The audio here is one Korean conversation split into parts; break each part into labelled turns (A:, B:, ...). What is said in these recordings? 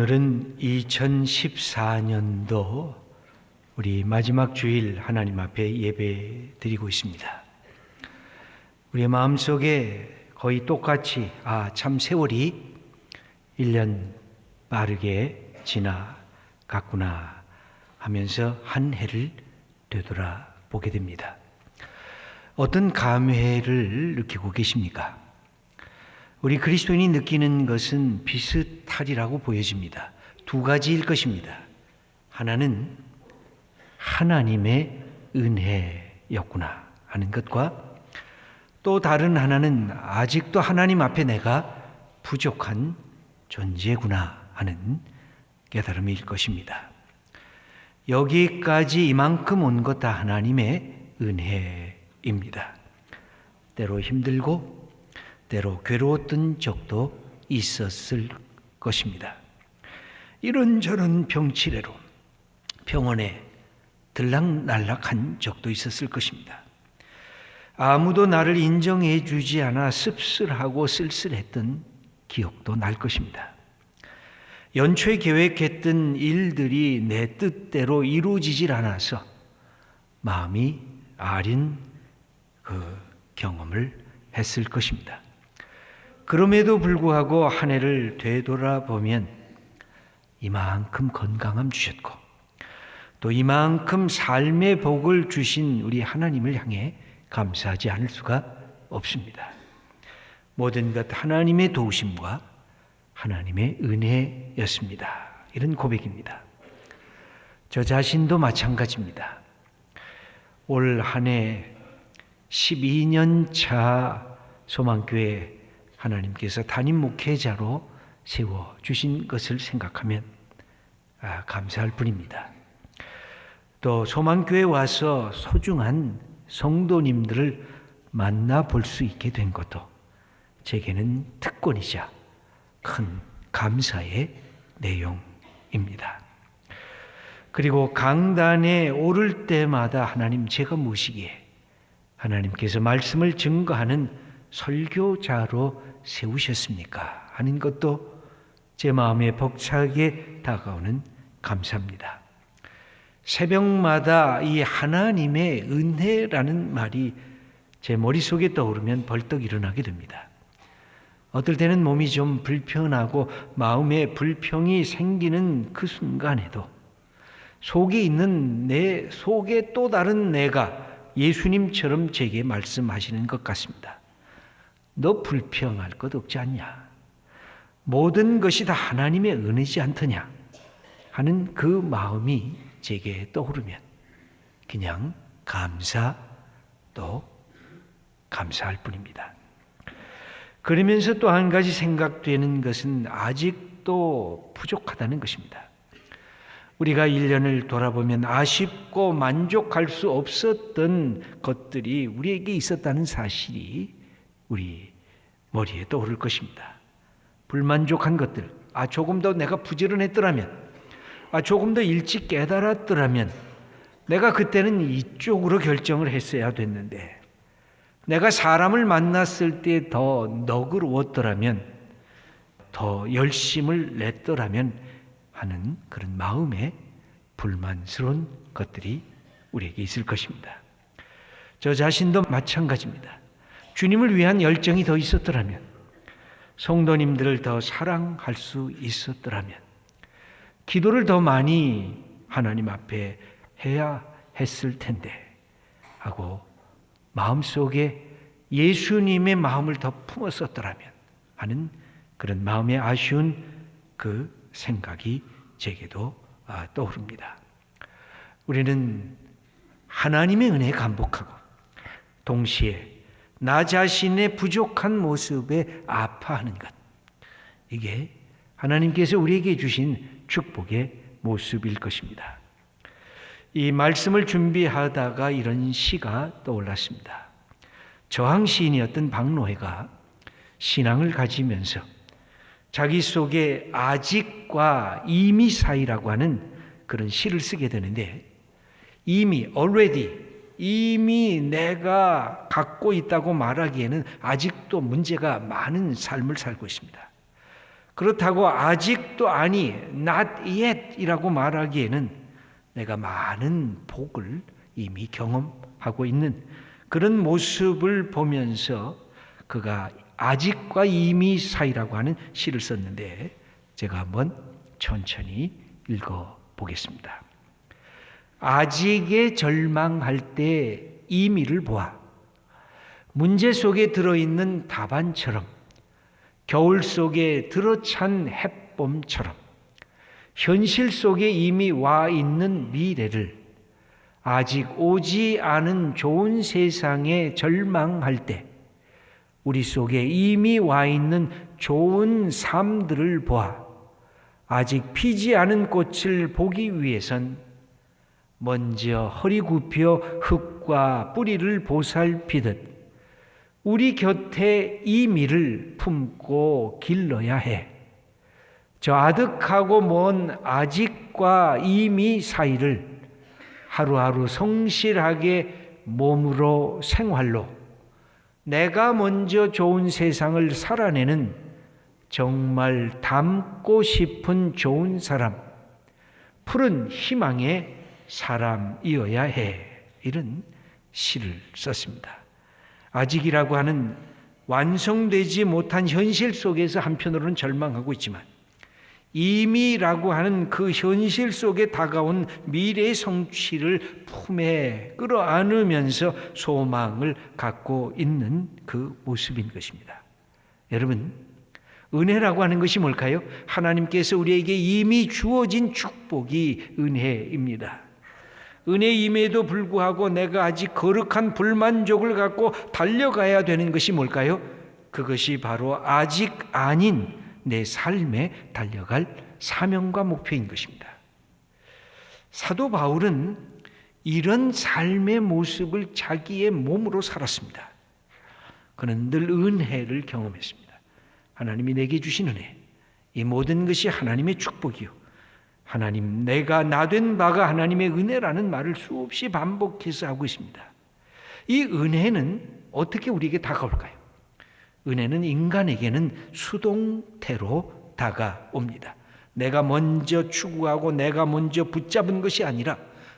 A: 오늘은 2014년도 우리 마지막 주일 하나님 앞에 예배 드리고 있습니다. 우리의 마음속에 거의 똑같이 참 세월이 1년 빠르게 지나갔구나 하면서 한 해를 되돌아보게 됩니다. 어떤 감회를 느끼고 계십니까? 우리 그리스도인이 느끼는 것은 비슷하리라고 보여집니다. 두 가지일 것입니다. 하나는 하나님의 은혜였구나 하는 것과 또 다른 하나는 아직도 하나님 앞에 내가 부족한 존재구나 하는 깨달음일 것입니다. 여기까지 이만큼 온 것 다 하나님의 은혜입니다. 때로 힘들고 때로 괴로웠던 적도 있었을 것입니다. 이런저런 병치레로 병원에 들락날락한 적도 있었을 것입니다. 아무도 나를 인정해 주지 않아 씁쓸하고 쓸쓸했던 기억도 날 것입니다. 연초에 계획했던 일들이 내 뜻대로 이루어지질 않아서 마음이 아린 그 경험을 했을 것입니다. 그럼에도 불구하고 한 해를 되돌아보면 이만큼 건강함 주셨고 또 이만큼 삶의 복을 주신 우리 하나님을 향해 감사하지 않을 수가 없습니다. 모든 것 하나님의 도우심과 하나님의 은혜였습니다. 이런 고백입니다. 저 자신도 마찬가지입니다. 올 한 해 12년 차 소망교회 하나님께서 담임 목회자로 세워주신 것을 생각하면 감사할 뿐입니다. 또 소망교회에 와서 소중한 성도님들을 만나볼 수 있게 된 것도 제게는 특권이자 큰 감사의 내용입니다. 그리고 강단에 오를 때마다 하나님 제가 모시기에 하나님께서 말씀을 증거하는 설교자로 세우셨습니까? 하는 것도 제 마음에 벅차게 다가오는 감사입니다. 새벽마다 이 하나님의 은혜라는 말이 제 머릿속에 떠오르면 벌떡 일어나게 됩니다. 어떨 때는 몸이 좀 불편하고 마음에 불평이 생기는 그 순간에도 속에 있는 내 속에 또 다른 내가 예수님처럼 제게 말씀하시는 것 같습니다. 너 불평할 것 없지 않냐? 모든 것이 다 하나님의 은혜지 않더냐? 하는 그 마음이 제게 떠오르면 그냥 감사할 뿐입니다. 그러면서 또 한 가지 생각되는 것은 아직도 부족하다는 것입니다. 우리가 1년을 돌아보면 아쉽고 만족할 수 없었던 것들이 우리에게 있었다는 사실이 우리 머리에 떠오를 것입니다. 불만족한 것들, 조금 더 내가 부지런했더라면, 조금 더 일찍 깨달았더라면, 내가 그때는 이쪽으로 결정을 했어야 됐는데, 내가 사람을 만났을 때 더 너그러웠더라면, 더 열심을 냈더라면 하는 그런 마음의 불만스러운 것들이 우리에게 있을 것입니다. 저 자신도 마찬가지입니다. 주님을 위한 열정이 더 있었더라면, 성도님들을 더 사랑할 수 있었더라면, 기도를 더 많이 하나님 앞에 해야 했을 텐데 하고 마음속에 예수님의 마음을 더 품었었더라면 하는 그런 마음의 아쉬운 그 생각이 제게도 떠오릅니다. 우리는 하나님의 은혜에 감복하고 동시에 나 자신의 부족한 모습에 아파하는 것, 이게 하나님께서 우리에게 주신 축복의 모습일 것입니다. 이 말씀을 준비하다가 이런 시가 떠올랐습니다. 저항 시인이었던 박노해가 신앙을 가지면서 자기 속에 아직과 이미 사이라고 하는 그런 시를 쓰게 되는데, 이미 내가 갖고 있다고 말하기에는 아직도 문제가 많은 삶을 살고 있습니다. 그렇다고 아직도 아니, not yet 이라고 말하기에는 내가 많은 복을 이미 경험하고 있는 그런 모습을 보면서 그가 아직과 이미 사이라고 하는 시를 썼는데 제가 한번 천천히 읽어보겠습니다. 아직에 절망할 때 이미를 보아 문제 속에 들어있는 답안처럼 겨울 속에 들어찬 햇봄처럼 현실 속에 이미 와 있는 미래를 아직 오지 않은 좋은 세상에 절망할 때 우리 속에 이미 와 있는 좋은 삶들을 보아 아직 피지 않은 꽃을 보기 위해선 먼저 허리 굽혀 흙과 뿌리를 보살피듯 우리 곁에 이미를 품고 길러야 해. 저 아득하고 먼 아직과 이미 사이를 하루하루 성실하게 몸으로 생활로 내가 먼저 좋은 세상을 살아내는 정말 닮고 싶은 좋은 사람, 푸른 희망의 사람이어야 해. 이런 시를 썼습니다. 아직이라고 하는 완성되지 못한 현실 속에서 한편으로는 절망하고 있지만 이미라고 하는 그 현실 속에 다가온 미래의 성취를 품에 끌어안으면서 소망을 갖고 있는 그 모습인 것입니다. 여러분, 은혜라고 하는 것이 뭘까요? 하나님께서 우리에게 이미 주어진 축복이 은혜입니다. 은혜임에도 불구하고 내가 아직 거룩한 불만족을 갖고 달려가야 되는 것이 뭘까요? 그것이 바로 아직 아닌 내 삶에 달려갈 사명과 목표인 것입니다. 사도 바울은 이런 삶의 모습을 자기의 몸으로 살았습니다. 그는 늘 은혜를 경험했습니다. 하나님이 내게 주신 은혜, 이 모든 것이 하나님의 축복이요, 하나님, 내가 나된 바가 하나님의 은혜라는 말을 수없이 반복해서 하고 있습니다. 이 은혜는 어떻게 우리에게 다가올까요? 은혜는 인간에게는 수동태로 다가옵니다. 내가 먼저 추구하고 내가 먼저 붙잡은 것이 아니라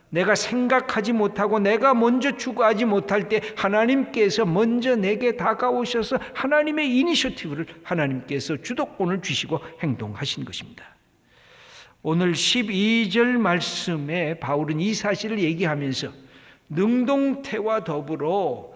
A: 내가 생각하지 못하고 내가 먼저 추구하지 못할 때 하나님께서 먼저 내게 다가오셔서 하나님의 이니셔티브를 하나님께서 주도권을 주시고 행동하신 것입니다. 오늘 12절 말씀에 바울은 이 사실을 얘기하면서 능동태와 더불어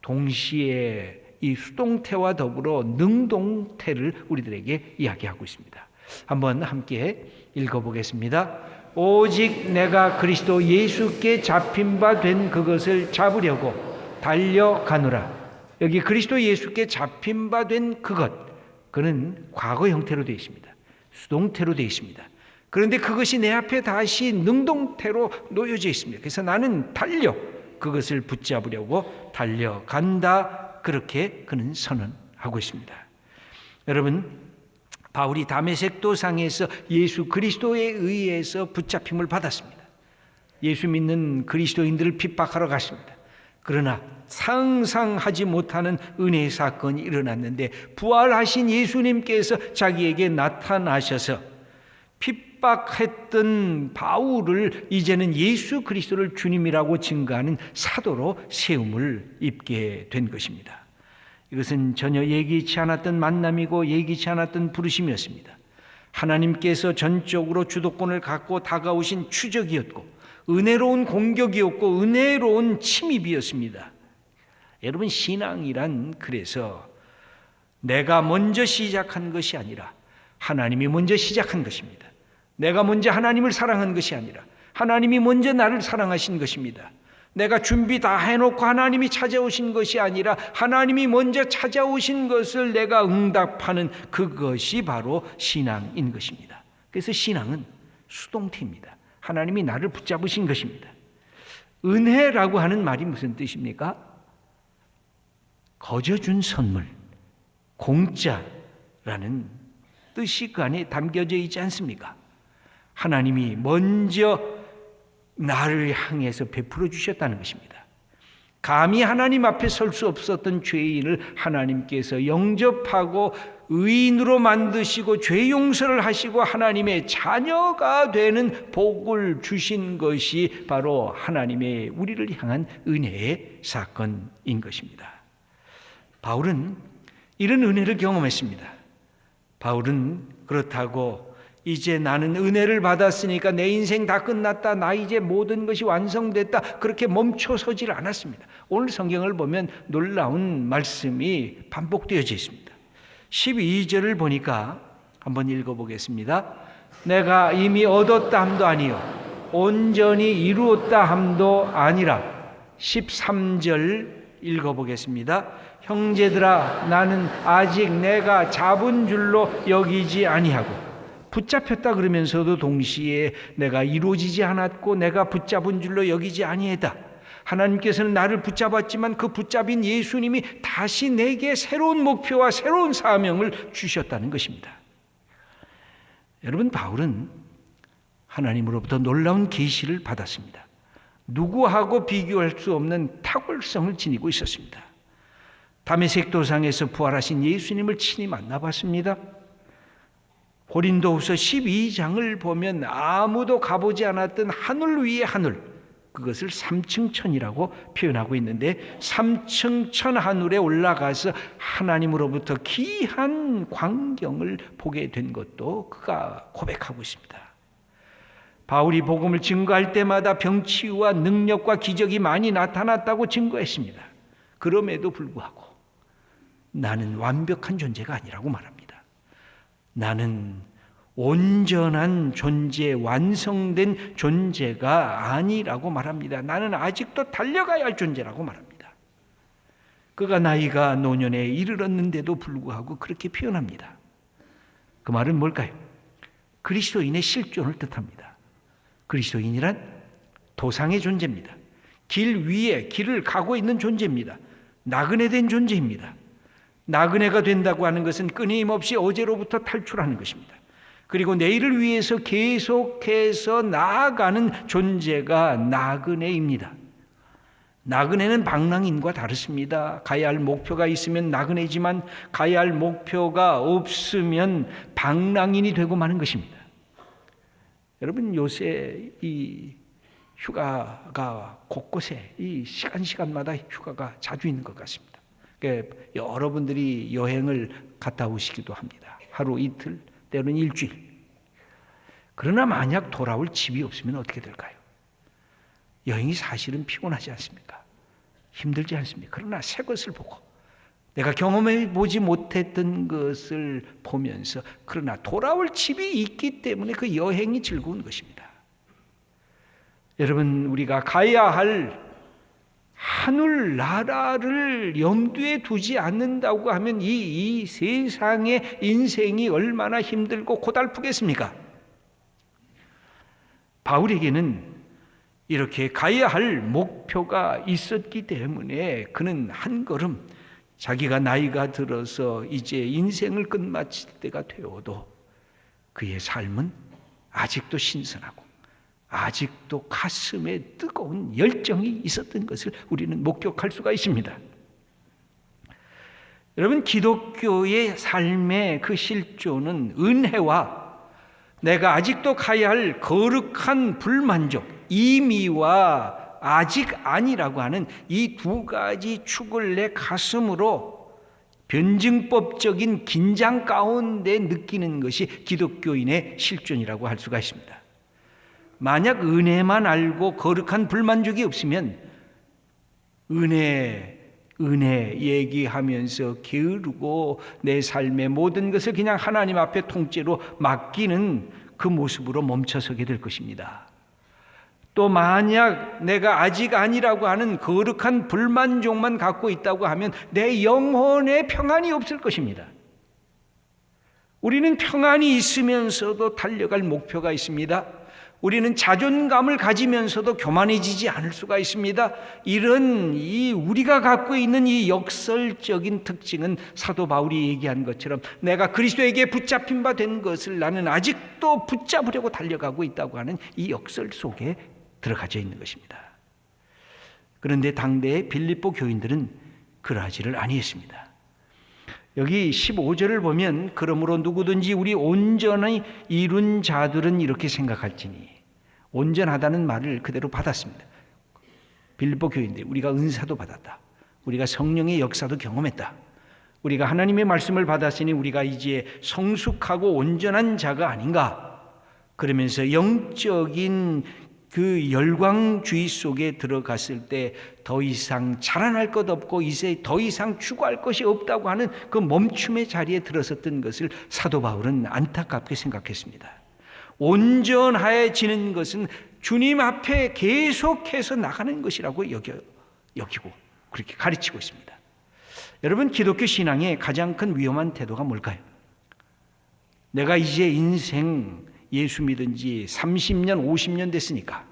A: 동시에 이 수동태와 더불어 능동태를 우리들에게 이야기하고 있습니다. 한번 함께 읽어보겠습니다. 오직 내가 그리스도 예수께 잡힌 바 된 그것을 잡으려고 달려가노라. 여기 그리스도 예수께 잡힌 바 된 그것, 그는 과거 형태로 되어 있습니다. 수동태로 되어 있습니다. 그런데 그것이 내 앞에 다시 능동태로 놓여져 있습니다. 그래서 나는 그것을 붙잡으려고 달려간다. 그렇게 그는 선언하고 있습니다. 여러분, 바울이 다메섹 도상에서 예수 그리스도에 의해서 붙잡힘을 받았습니다. 예수 믿는 그리스도인들을 핍박하러 갔습니다. 그러나 상상하지 못하는 은혜의 사건이 일어났는데 부활하신 예수님께서 자기에게 나타나셔서 핍박했던 바울을 이제는 예수 그리스도를 주님이라고 증거하는 사도로 세움을 입게 된 것입니다. 이것은 전혀 예기치 않았던 만남이고 예기치 않았던 부르심이었습니다. 하나님께서 전적으로 주도권을 갖고 다가오신 추적이었고 은혜로운 공격이었고 은혜로운 침입이었습니다. 여러분, 신앙이란 그래서 내가 먼저 시작한 것이 아니라 하나님이 먼저 시작한 것입니다. 내가 먼저 하나님을 사랑한 것이 아니라 하나님이 먼저 나를 사랑하신 것입니다. 내가 준비 다 해놓고 하나님이 찾아오신 것이 아니라 하나님이 먼저 찾아오신 것을 내가 응답하는 그것이 바로 신앙인 것입니다. 그래서 신앙은 수동태입니다. 하나님이 나를 붙잡으신 것입니다. 은혜라고 하는 말이 무슨 뜻입니까? 거저준 선물, 공짜라는 뜻이 그 안에 담겨져 있지 않습니까? 하나님이 먼저 나를 향해서 베풀어 주셨다는 것입니다. 감히 하나님 앞에 설 수 없었던 죄인을 하나님께서 영접하고 의인으로 만드시고 죄 용서를 하시고 하나님의 자녀가 되는 복을 주신 것이 바로 하나님의 우리를 향한 은혜의 사건인 것입니다. 바울은 이런 은혜를 경험했습니다. 바울은 그렇다고 이제 나는 은혜를 받았으니까 내 인생 다 끝났다, 나 이제 모든 것이 완성됐다, 그렇게 멈춰서질 않았습니다. 오늘 성경을 보면 놀라운 말씀이 반복되어져 있습니다. 12절을 보니까 한번 읽어보겠습니다. 내가 이미 얻었다 함도 아니요 온전히 이루었다 함도 아니라. 13절 읽어보겠습니다. 형제들아, 나는 아직 내가 잡은 줄로 여기지 아니하고. 붙잡혔다 그러면서도 동시에 내가 이루어지지 않았고 내가 붙잡은 줄로 여기지 아니하다. 하나님께서는 나를 붙잡았지만 그 붙잡인 예수님이 다시 내게 새로운 목표와 새로운 사명을 주셨다는 것입니다. 여러분, 바울은 하나님으로부터 놀라운 계시를 받았습니다. 누구하고 비교할 수 없는 탁월성을 지니고 있었습니다. 다메섹 도상에서 부활하신 예수님을 친히 만나봤습니다. 고린도후서 12장을 보면 아무도 가보지 않았던 하늘 위의 하늘, 그것을 삼층천이라고 표현하고 있는데, 삼층천 하늘에 올라가서 하나님으로부터 귀한 광경을 보게 된 것도 그가 고백하고 있습니다. 바울이 복음을 증거할 때마다 병치유와 능력과 기적이 많이 나타났다고 증거했습니다. 그럼에도 불구하고 나는 완벽한 존재가 아니라고 말합니다. 나는 온전한 존재, 완성된 존재가 아니라고 말합니다. 나는 아직도 달려가야 할 존재라고 말합니다. 그가 나이가 노년에 이르렀는데도 불구하고 그렇게 표현합니다. 그 말은 뭘까요? 그리스도인의 실존을 뜻합니다. 그리스도인이란 도상의 존재입니다. 길 위에 길을 가고 있는 존재입니다. 나그네 된 존재입니다. 나그네가 된다고 하는 것은 끊임없이 어제로부터 탈출하는 것입니다. 그리고 내일을 위해서 계속해서 나아가는 존재가 나그네입니다. 나그네는 방랑인과 다릅니다. 가야 할 목표가 있으면 나그네지만 가야 할 목표가 없으면 방랑인이 되고 마는 것입니다. 여러분, 요새 이 휴가가 곳곳에 이 시간마다 휴가가 자주 있는 것 같습니다. 그러니까 여러분들이 여행을 갔다 오시기도 합니다. 하루 이틀, 때로는 일주일. 그러나 만약 돌아올 집이 없으면 어떻게 될까요? 여행이 사실은 피곤하지 않습니까? 힘들지 않습니까? 그러나 새 것을 보고 내가 경험해 보지 못했던 것을 보면서, 그러나 돌아올 집이 있기 때문에 그 여행이 즐거운 것입니다. 여러분, 우리가 가야 할 하늘 나라를 염두에 두지 않는다고 하면 이 세상의 인생이 얼마나 힘들고 고달프겠습니까? 바울에게는 이렇게 가야 할 목표가 있었기 때문에 그는 한 걸음, 자기가 나이가 들어서 이제 인생을 끝마칠 때가 되어도 그의 삶은 아직도 신선하고 아직도 가슴에 뜨거운 열정이 있었던 것을 우리는 목격할 수가 있습니다. 여러분, 기독교의 삶의 그 실존은 은혜와 내가 아직도 가야 할 거룩한 불만족, 임의와 아직 아니라고 하는 이 두 가지 축을 내 가슴으로 변증법적인 긴장 가운데 느끼는 것이 기독교인의 실존이라고 할 수가 있습니다. 만약 은혜만 알고 거룩한 불만족이 없으면 은혜 얘기하면서 게으르고 내 삶의 모든 것을 그냥 하나님 앞에 통째로 맡기는 그 모습으로 멈춰서게 될 것입니다. 또 만약 내가 아직 아니라고 하는 거룩한 불만족만 갖고 있다고 하면 내 영혼에 평안이 없을 것입니다. 우리는 평안이 있으면서도 달려갈 목표가 있습니다. 우리는 자존감을 가지면서도 교만해지지 않을 수가 있습니다. 이런 우리가 갖고 있는 이 역설적인 특징은 사도 바울이 얘기한 것처럼 내가 그리스도에게 붙잡힌 바 된 것을 나는 아직도 붙잡으려고 달려가고 있다고 하는 이 역설 속에 들어가져 있는 것입니다. 그런데 당대의 빌립보 교인들은 그러하지를 아니했습니다. 여기 15절을 보면 그러므로 누구든지 우리 온전히 이룬 자들은 이렇게 생각할지니, 온전하다는 말을 그대로 받았습니다. 빌립보 교회인데 우리가 은사도 받았다. 우리가 성령의 역사도 경험했다. 우리가 하나님의 말씀을 받았으니 우리가 이제 성숙하고 온전한 자가 아닌가. 그러면서 영적인 그 열광주의 속에 들어갔을 때 더 이상 자라날 것 없고 이제 더 이상 추구할 것이 없다고 하는 그 멈춤의 자리에 들어섰던 것을 사도 바울은 안타깝게 생각했습니다. 온전해지는 것은 주님 앞에 계속해서 나가는 것이라고 여기고 그렇게 가르치고 있습니다. 여러분, 기독교 신앙의 가장 큰 위험한 태도가 뭘까요? 내가 이제 인생 예수 믿은 지 30년, 50년 됐으니까,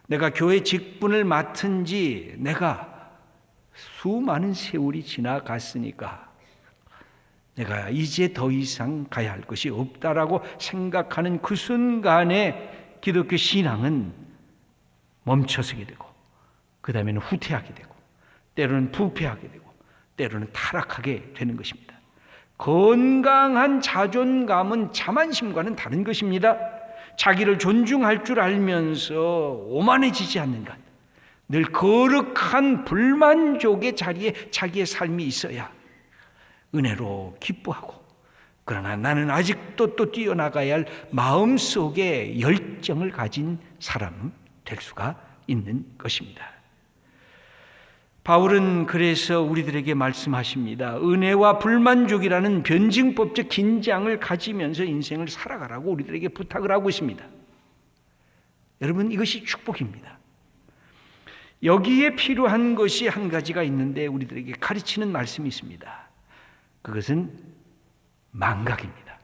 A: 내가 교회 직분을 맡은 지 내가 수많은 세월이 지나갔으니까 내가 이제 더 이상 가야 할 것이 없다라고 생각하는 그 순간에 기독교 신앙은 멈춰서게 되고, 그 다음에는 후퇴하게 되고, 때로는 부패하게 되고, 때로는 타락하게 되는 것입니다. 건강한 자존감은 자만심과는 다른 것입니다. 자기를 존중할 줄 알면서 오만해지지 않는 것, 늘 거룩한 불만족의 자리에 자기의 삶이 있어야 은혜로 기뻐하고, 그러나 나는 아직도 또 뛰어나가야 할 마음속에 열정을 가진 사람 될 수가 있는 것입니다. 바울은 그래서 우리들에게 말씀하십니다. 은혜와 불만족이라는 변증법적 긴장을 가지면서 인생을 살아가라고 우리들에게 부탁을 하고 있습니다. 여러분, 이것이 축복입니다. 여기에 필요한 것이 한 가지가 있는데 우리들에게 가르치는 말씀이 있습니다. 그것은 망각입니다.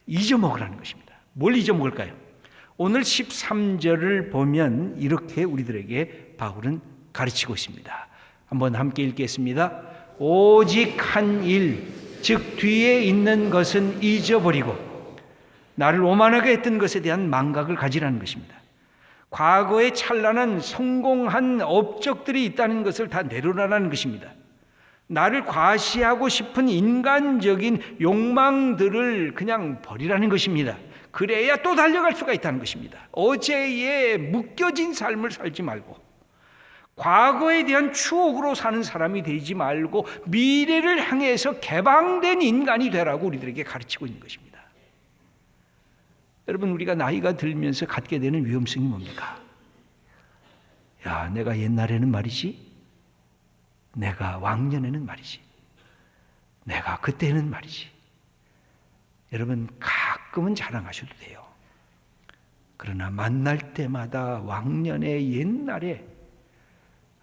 A: 잊어먹으라는 것입니다. 뭘 잊어먹을까요? 오늘 13절을 보면 이렇게 우리들에게 바울은 가르치고 있습니다. 한번 함께 읽겠습니다. 오직 한 일, 즉 뒤에 있는 것은 잊어버리고 나를 오만하게 했던 것에 대한 망각을 가지라는 것입니다. 과거에 찬란한 성공한 업적들이 있다는 것을 다 내려놓으라는 것입니다. 나를 과시하고 싶은 인간적인 욕망들을 그냥 버리라는 것입니다. 그래야 또 달려갈 수가 있다는 것입니다. 어제에 묶여진 삶을 살지 말고 과거에 대한 추억으로 사는 사람이 되지 말고 미래를 향해서 개방된 인간이 되라고 우리들에게 가르치고 있는 것입니다. 여러분, 우리가 나이가 들면서 갖게 되는 위험성이 뭡니까? 야, 내가 옛날에는 말이지, 내가 왕년에는 말이지, 내가 그때는 말이지. 여러분, 가끔은 자랑하셔도 돼요. 그러나 만날 때마다 왕년의 옛날에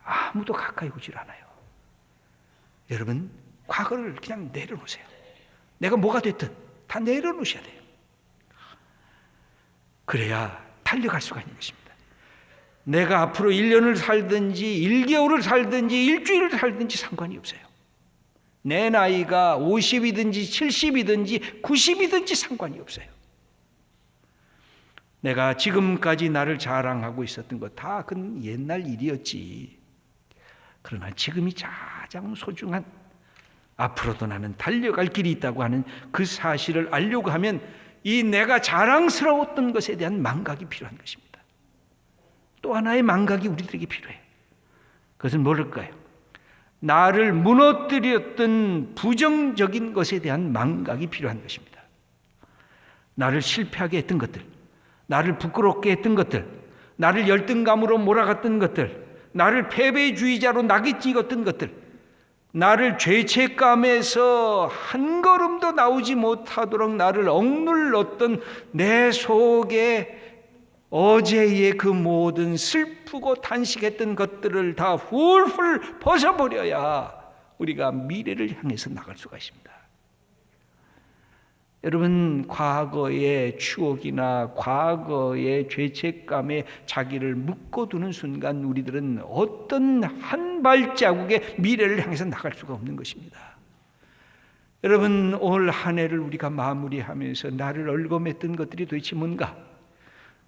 A: 아무도 가까이 오질 않아요. 여러분, 과거를 그냥 내려놓으세요. 내가 뭐가 됐든 다 내려놓으셔야 돼요. 그래야 달려갈 수가 있는 것입니다. 내가 앞으로 1년을 살든지 1개월을 살든지 일주일을 살든지 상관이 없어요. 내 나이가 50이든지 70이든지 90이든지 상관이 없어요. 내가 지금까지 나를 자랑하고 있었던 것 다 그건 옛날 일이었지. 그러나 지금이 가장 소중한, 앞으로도 나는 달려갈 길이 있다고 하는 그 사실을 알려고 하면 이 내가 자랑스러웠던 것에 대한 망각이 필요한 것입니다. 또 하나의 망각이 우리들에게 필요해요. 그것은 뭘까요? 나를 무너뜨렸던 부정적인 것에 대한 망각이 필요한 것입니다. 나를 실패하게 했던 것들, 나를 부끄럽게 했던 것들, 나를 열등감으로 몰아갔던 것들, 나를 패배주의자로 낙이 찍었던 것들, 나를 죄책감에서 한 걸음도 나오지 못하도록 나를 억눌렀던 내 속에 어제의 그 모든 슬프고 탄식했던 것들을 다 훌훌 벗어버려야 우리가 미래를 향해서 나갈 수가 있습니다. 여러분, 과거의 추억이나 과거의 죄책감에 자기를 묶어두는 순간 우리들은 어떤 한 발자국의 미래를 향해서 나갈 수가 없는 것입니다. 여러분, 올 한 해를 우리가 마무리하면서 나를 얽어맸던 것들이 도대체 뭔가?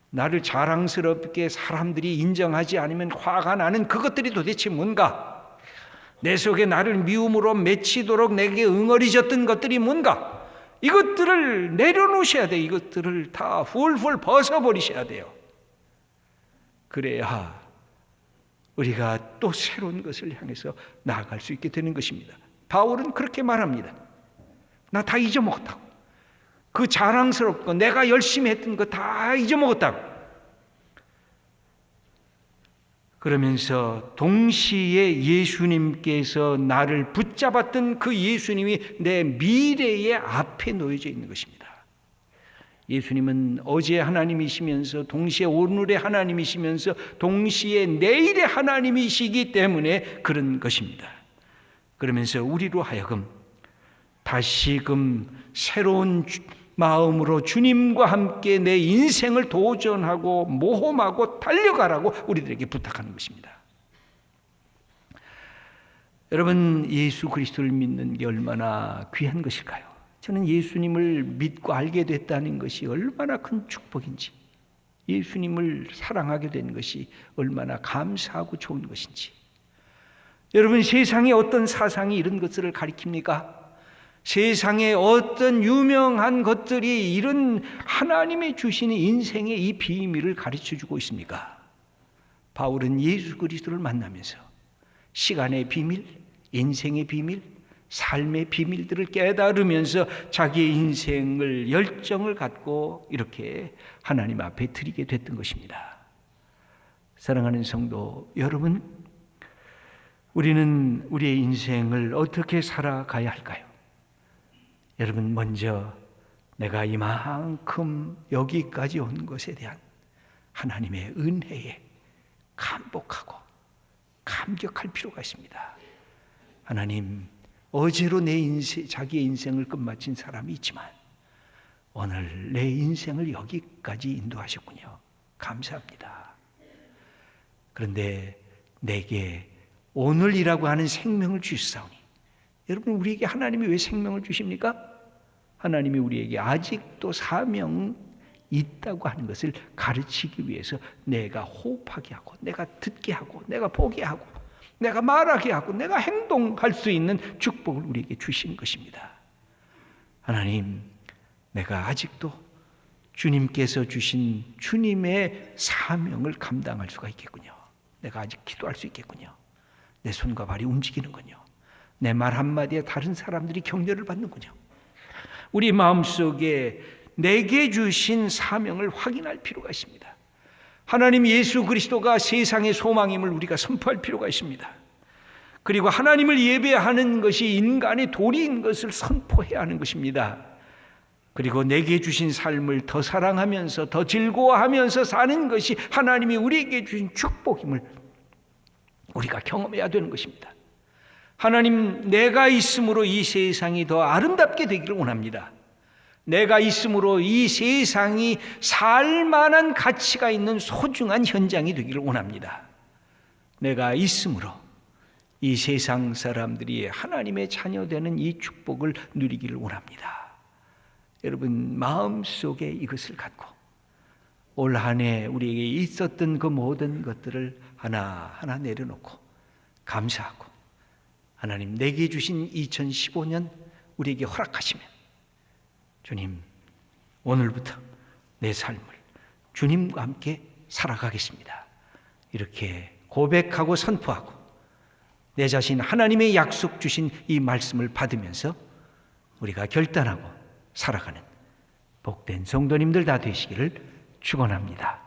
A: 나를 자랑스럽게 사람들이 인정하지 않으면 화가 나는 그것들이 도대체 뭔가? 내 속에 나를 미움으로 맺히도록 내게 응어리졌던 것들이 뭔가? 이것들을 내려놓으셔야 돼요. 이것들을 다 훌훌 벗어버리셔야 돼요. 그래야 우리가 또 새로운 것을 향해서 나아갈 수 있게 되는 것입니다. 바울은 그렇게 말합니다. 나 다 잊어먹었다고. 그 자랑스럽고 내가 열심히 했던 거 다 잊어먹었다고. 그러면서 동시에 예수님께서 나를 붙잡았던 그 예수님이 내 미래의 앞에 놓여져 있는 것입니다. 예수님은 어제 하나님이시면서 동시에 오늘의 하나님이시면서 동시에 내일의 하나님이시기 때문에 그런 것입니다. 그러면서 우리로 하여금 다시금 새로운 마음으로 주님과 함께 내 인생을 도전하고 모험하고 달려가라고 우리들에게 부탁하는 것입니다. 여러분, 예수 그리스도를 믿는 게 얼마나 귀한 것일까요? 저는 예수님을 믿고 알게 됐다는 것이 얼마나 큰 축복인지, 예수님을 사랑하게 된 것이 얼마나 감사하고 좋은 것인지. 여러분, 세상에 어떤 사상이 이런 것들을 가리킵니까? 세상에 어떤 유명한 것들이 이런 하나님의 주시는 인생의 이 비밀을 가르쳐주고 있습니까? 바울은 예수 그리스도를 만나면서 시간의 비밀, 인생의 비밀, 삶의 비밀들을 깨달으면서 자기의 인생을 열정을 갖고 이렇게 하나님 앞에 드리게 됐던 것입니다. 사랑하는 성도 여러분, 우리는 우리의 인생을 어떻게 살아가야 할까요? 여러분, 먼저 내가 이만큼 여기까지 온 것에 대한 하나님의 은혜에 감복하고 감격할 필요가 있습니다. 하나님, 어제로 내 인생, 자기의 인생을 끝마친 사람이 있지만 오늘 내 인생을 여기까지 인도하셨군요. 감사합니다. 그런데 내게 오늘이라고 하는 생명을 주시사오니, 여러분, 우리에게 하나님이 왜 생명을 주십니까? 하나님이 우리에게 아직도 사명이 있다고 하는 것을 가르치기 위해서 내가 호흡하게 하고, 내가 듣게 하고, 내가 보게 하고, 내가 말하게 하고, 내가 행동할 수 있는 축복을 우리에게 주신 것입니다. 하나님, 내가 아직도 주님께서 주신 주님의 사명을 감당할 수가 있겠군요. 내가 아직 기도할 수 있겠군요. 내 손과 발이 움직이는군요. 내 말 한마디에 다른 사람들이 격려를 받는군요. 우리 마음속에 내게 주신 사명을 확인할 필요가 있습니다. 하나님 예수 그리스도가 세상의 소망임을 우리가 선포할 필요가 있습니다. 그리고 하나님을 예배하는 것이 인간의 도리인 것을 선포해야 하는 것입니다. 그리고 내게 주신 삶을 더 사랑하면서 더 즐거워하면서 사는 것이 하나님이 우리에게 주신 축복임을 우리가 경험해야 되는 것입니다. 하나님, 내가 있음으로 이 세상이 더 아름답게 되기를 원합니다. 내가 있음으로 이 세상이 살만한 가치가 있는 소중한 현장이 되기를 원합니다. 내가 있음으로 이 세상 사람들이 하나님의 자녀되는 이 축복을 누리기를 원합니다. 여러분, 마음속에 이것을 갖고 올 한 해 우리에게 있었던 그 모든 것들을 하나하나 내려놓고 감사하고, 하나님 내게 주신 2015년 우리에게 허락하시면, 주님, 오늘부터 내 삶을 주님과 함께 살아가겠습니다. 이렇게 고백하고 선포하고 내 자신 하나님의 약속 주신 이 말씀을 받으면서 우리가 결단하고 살아가는 복된 성도님들 다 되시기를 축원합니다.